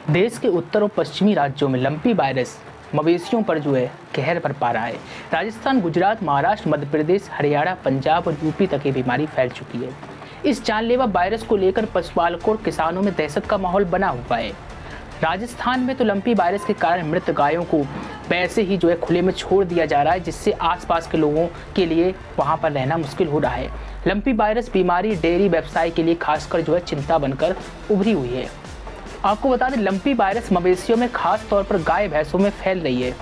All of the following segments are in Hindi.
देश के उत्तर और पश्चिमी राज्यों में लंपी वायरस मवेशियों पर कहर बरपा रहा है। राजस्थान, गुजरात, महाराष्ट्र, मध्य प्रदेश, हरियाणा, पंजाब और यूपी तक ये बीमारी फैल चुकी है। इस जानलेवा वायरस को लेकर पशुपालकों और किसानों में दहशत का माहौल बना हुआ है। राजस्थान में तो लंपी वायरस के कारण मृत गायों को वैसे ही खुले में छोड़ दिया जा रहा है, जिससे आसपास के लोगों के लिए वहां पर रहना मुश्किल हो रहा है। लंपी वायरस बीमारी डेयरी व्यवसाय के लिए खासकर चिंता बनकर उभरी हुई है। आपको बता दें, लंपी वायरस मवेशियों में खास तौर पर गाय भैंसों में फैल रही है।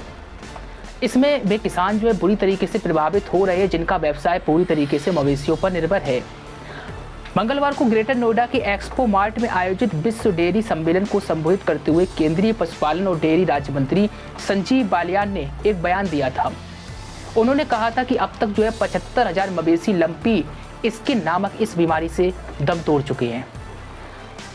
इसमें वे किसान बुरी तरीके से प्रभावित हो रहे हैं, जिनका व्यवसाय पूरी तरीके से मवेशियों पर निर्भर है। मंगलवार को ग्रेटर नोएडा के एक्सपो मार्ट में आयोजित विश्व डेयरी सम्मेलन को संबोधित करते हुए केंद्रीय पशुपालन और डेयरी राज्य मंत्री संजीव बालियान ने एक बयान दिया था। उन्होंने कहा था कि अब तक 75,000 मवेशी लंपी स्किन नामक इस बीमारी से दम तोड़ चुके हैं।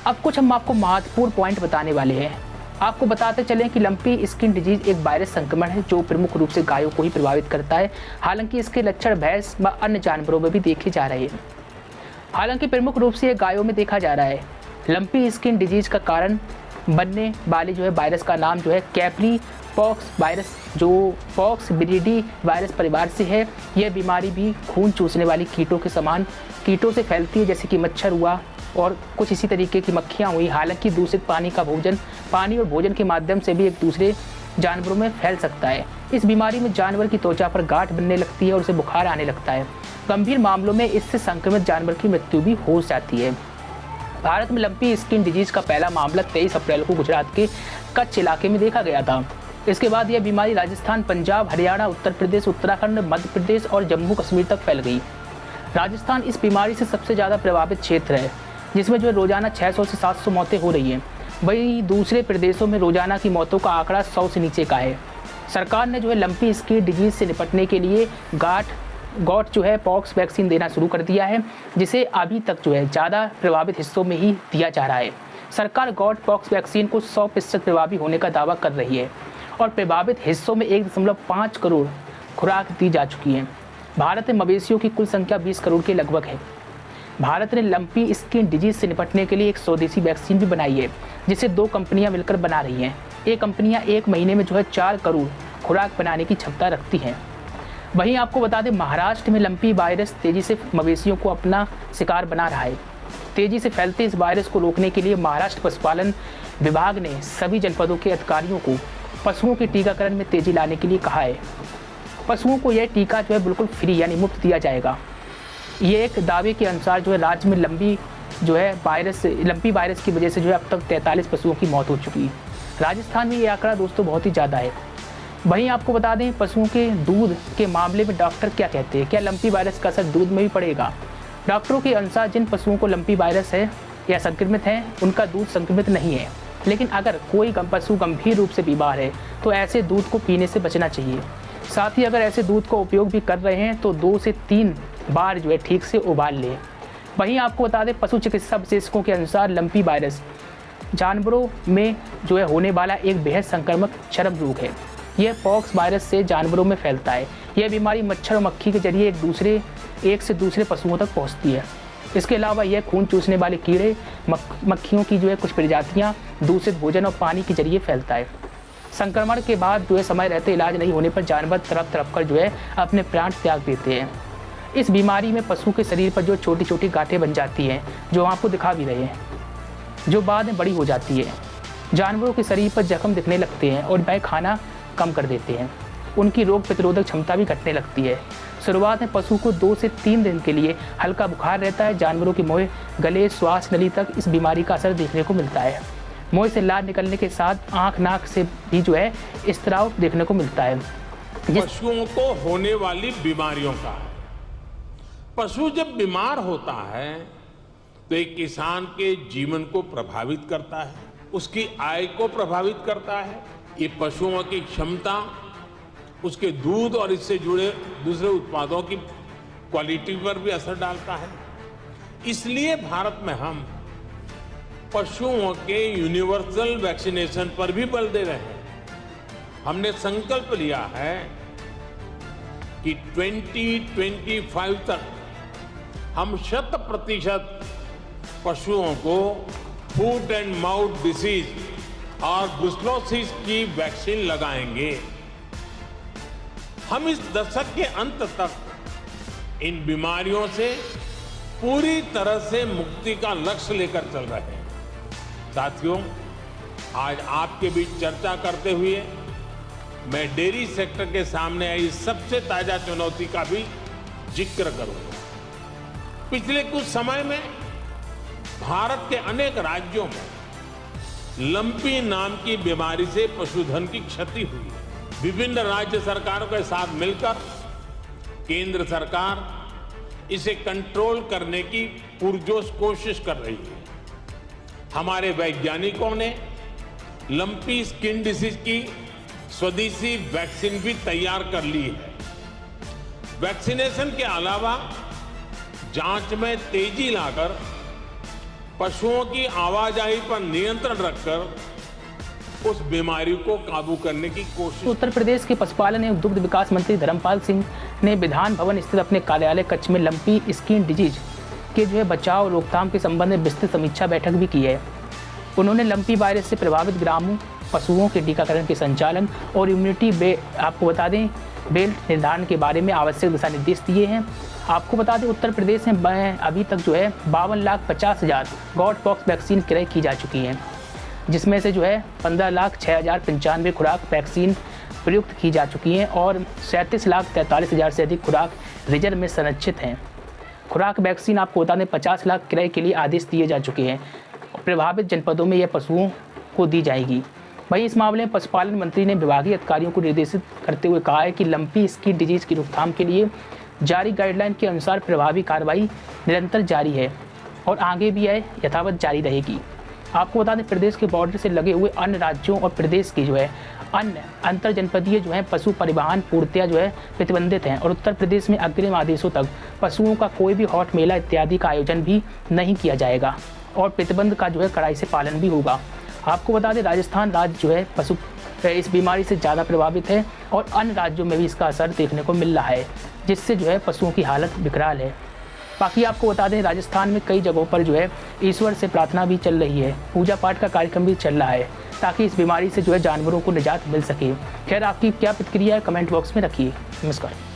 अब कुछ हम आपको महत्वपूर्ण पॉइंट बताने वाले हैं। आपको बताते चलें कि लंपी स्किन डिजीज एक वायरस संक्रमण है जो प्रमुख रूप से गायों को ही प्रभावित करता है। हालांकि इसके लक्षण भैंस व अन्य जानवरों में भी देखे जा रहे हैं। हालांकि प्रमुख रूप से ये गायों में देखा जा रहा है। लंपी स्किन डिजीज का कारण बनने वाले वायरस का नाम कैपरी पॉक्स वायरस, जो पॉक्स विरिडी वायरस परिवार से है। यह बीमारी भी खून चूसने वाली कीटों के समान कीटों से फैलती है, जैसे कि मच्छर हुआ और कुछ इसी तरीके की मक्खियाँ हुई। हालांकि दूषित पानी और भोजन के माध्यम से भी एक दूसरे जानवरों में फैल सकता है। इस बीमारी में जानवर की त्वचा पर गांठ बनने लगती है और उसे बुखार आने लगता है। गंभीर मामलों में इससे संक्रमित जानवर की मृत्यु भी हो जाती है। भारत में लंपी स्किन डिजीज का पहला मामला 23 अप्रैल को गुजरात के कच्छ इलाके में देखा गया था। इसके बाद यह बीमारी राजस्थान, पंजाब, हरियाणा, उत्तर प्रदेश, उत्तराखंड, मध्य प्रदेश और जम्मू कश्मीर तक फैल गई। राजस्थान इस बीमारी से सबसे ज़्यादा प्रभावित क्षेत्र है, जिसमें रोजाना 600 से 700 मौतें हो रही हैं। वहीं दूसरे प्रदेशों में रोजाना की मौतों का आंकड़ा 100 से नीचे का है। सरकार ने लंपी स्किन डिजीज से निपटने के लिए गॉट पॉक्स वैक्सीन देना शुरू कर दिया है, जिसे अभी तक ज़्यादा प्रभावित हिस्सों में ही दिया जा रहा है। सरकार गॉट पॉक्स वैक्सीन को 100% प्रभावी होने का दावा कर रही है और प्रभावित हिस्सों में 1.5 करोड़ खुराक दी जा चुकी है। भारत में मवेशियों की कुल संख्या 20 करोड़ के लगभग है। भारत ने लंपी स्किन डिजीज से निपटने के लिए एक स्वदेशी वैक्सीन भी बनाई है, जिसे 2 कंपनियां मिलकर बना रही हैं। ये कंपनियां एक महीने में 4 करोड़ खुराक बनाने की क्षमता रखती हैं। वहीं आपको बता दें, महाराष्ट्र में लंपी वायरस तेजी से मवेशियों को अपना शिकार बना रहा है। तेजी से फैलते इस वायरस को रोकने के लिए महाराष्ट्र पशुपालन विभाग ने सभी जनपदों के अधिकारियों को पशुओं के टीकाकरण में तेजी लाने के लिए कहा है। पशुओं को यह टीका बिल्कुल फ्री यानी मुफ्त दिया जाएगा। ये एक दावे के अनुसार राज्य में लंपी वायरस की वजह से अब तक 43 पशुओं की मौत हो चुकी है। राजस्थान में ये आंकड़ा दोस्तों बहुत ही ज़्यादा है। वहीं आपको बता दें, पशुओं के दूध के मामले में डॉक्टर क्या कहते हैं, क्या लंपी वायरस का असर दूध में भी पड़ेगा? डॉक्टरों के अनुसार जिन पशुओं को लंपी वायरस है या संक्रमित है, उनका दूध संक्रमित नहीं है। लेकिन अगर कोई पशु गंभीर रूप से बीमार है तो ऐसे दूध को पीने से बचना चाहिए। साथ ही अगर ऐसे दूध का उपयोग भी कर रहे हैं तो 2 से 3 बार ठीक से उबाल लें। वहीं आपको बता दें, पशु चिकित्सा विशेषज्ञों के अनुसार लंपी वायरस जानवरों में होने वाला एक बेहद संक्रामक चरम रोग है। यह पॉक्स वायरस से जानवरों में फैलता है। यह बीमारी मच्छर और मक्खी के जरिए एक से दूसरे पशुओं तक पहुंचती है। इसके अलावा यह खून चूसने वाले कीड़े मक्खियों की कुछ प्रजातियां दूषित भोजन और पानी के जरिए फैलता है। संक्रमण के बाद समय रहते इलाज नहीं होने पर जानवर तड़प कर अपने प्राण त्याग देते हैं। इस बीमारी में पशु के शरीर पर छोटी छोटी गांठें बन जाती हैं, जो आपको दिखा भी रहे हैं, जो बाद में बड़ी हो जाती है। जानवरों के शरीर पर जख्म दिखने लगते हैं और वह खाना कम कर देते हैं। उनकी रोग प्रतिरोधक क्षमता भी घटने लगती है। शुरुआत में पशु को 2 से 3 दिन के लिए हल्का बुखार रहता है। जानवरों के मुंह, गले, श्वास नली तक इस बीमारी का असर देखने को मिलता है। मुंह से लार निकलने के साथ आँख, नाक से भी स्त्राव देखने को मिलता है। पशुओं को होने वाली बीमारियों का, पशु जब बीमार होता है तो एक किसान के जीवन को प्रभावित करता है, उसकी आय को प्रभावित करता है। ये पशुओं की क्षमता, उसके दूध और इससे जुड़े दूसरे उत्पादों की क्वालिटी पर भी असर डालता है। इसलिए भारत में हम पशुओं के यूनिवर्सल वैक्सीनेशन पर भी बल दे रहे हैं। हमने संकल्प लिया है कि 2025 तक हम 100% पशुओं को फूट एंड माउथ डिसीज और ब्रुसेलोसिस की वैक्सीन लगाएंगे। हम इस दशक के अंत तक इन बीमारियों से पूरी तरह से मुक्ति का लक्ष्य लेकर चल रहे हैं। साथियों, आज आपके बीच चर्चा करते हुए मैं डेयरी सेक्टर के सामने आई सबसे ताजा चुनौती का भी जिक्र करूंगा। पिछले कुछ समय में भारत के अनेक राज्यों में लंपी नाम की बीमारी से पशुधन की क्षति हुई है। विभिन्न राज्य सरकारों के साथ मिलकर केंद्र सरकार इसे कंट्रोल करने की पुरजोश कोशिश कर रही है। हमारे वैज्ञानिकों ने लंपी स्किन डिसीज की स्वदेशी वैक्सीन भी तैयार कर ली है। वैक्सीनेशन के अलावा जांच में तेजी लाकर पशुओं की आवाजाही पर नियंत्रण रखकर उस बीमारी को काबू करने की कोशिश। उत्तर प्रदेश के पशुपालन एवं दुग्ध विकास मंत्री धर्मपाल सिंह ने विधान भवन स्थित अपने कार्यालय कक्ष में लंपी स्किन डिजीज के बचाव और रोकथाम के संबंध में विस्तृत समीक्षा बैठक भी की है। उन्होंने लंपी वायरस से प्रभावित ग्रामों पशुओं के टीकाकरण के संचालन और इम्यूनिटी आपको बता दें बेल्ट निर्धारण के बारे में आवश्यक दिशा निर्देश दिए हैं। आपको बता दें उत्तर प्रदेश में अभी तक 52,50,000 गॉट पॉक्स वैक्सीन क्रय की जा चुकी हैं, जिसमें से 15,06,095 खुराक वैक्सीन प्रयुक्त की जा चुकी हैं और 37,43,000 से अधिक खुराक रिजर्व में संरक्षित हैं। खुराक वैक्सीन आपको बता दें 50 लाख क्रय के लिए आदेश दिए जा चुके हैं। प्रभावित जनपदों में यह पशुओं को दी जाएगी। वहीं इस मामले में पशुपालन मंत्री ने विभागीय अधिकारियों को निर्देशित करते हुए कहा है कि लंपी स्किन डिजीज की रोकथाम के लिए जारी गाइडलाइन के अनुसार प्रभावी कार्रवाई निरंतर जारी है और आगे भी यह यथावत जारी रहेगी। आपको बता दें प्रदेश के बॉर्डर से लगे हुए अन्य राज्यों और प्रदेश की अन्य अंतर जनपदीय पशु परिवहन पूर्णतया प्रतिबंधित हैं और उत्तर प्रदेश में अग्रिम आदेशों तक पशुओं का कोई भी हॉट मेला इत्यादि का आयोजन भी नहीं किया जाएगा और प्रतिबंध का कड़ाई से पालन भी होगा। आपको बता दें राजस्थान राज्य पशु इस बीमारी से ज़्यादा प्रभावित है और अन्य राज्यों में भी इसका असर देखने को मिल रहा है, जिससे पशुओं की हालत विकराल है। बाकी आपको बता दें राजस्थान में कई जगहों पर ईश्वर से प्रार्थना भी चल रही है, पूजा पाठ का कार्यक्रम भी चल रहा है ताकि इस बीमारी से जानवरों को निजात मिल सके। खैर आपकी क्या प्रतिक्रिया है कमेंट बॉक्स में रखिए। नमस्कार।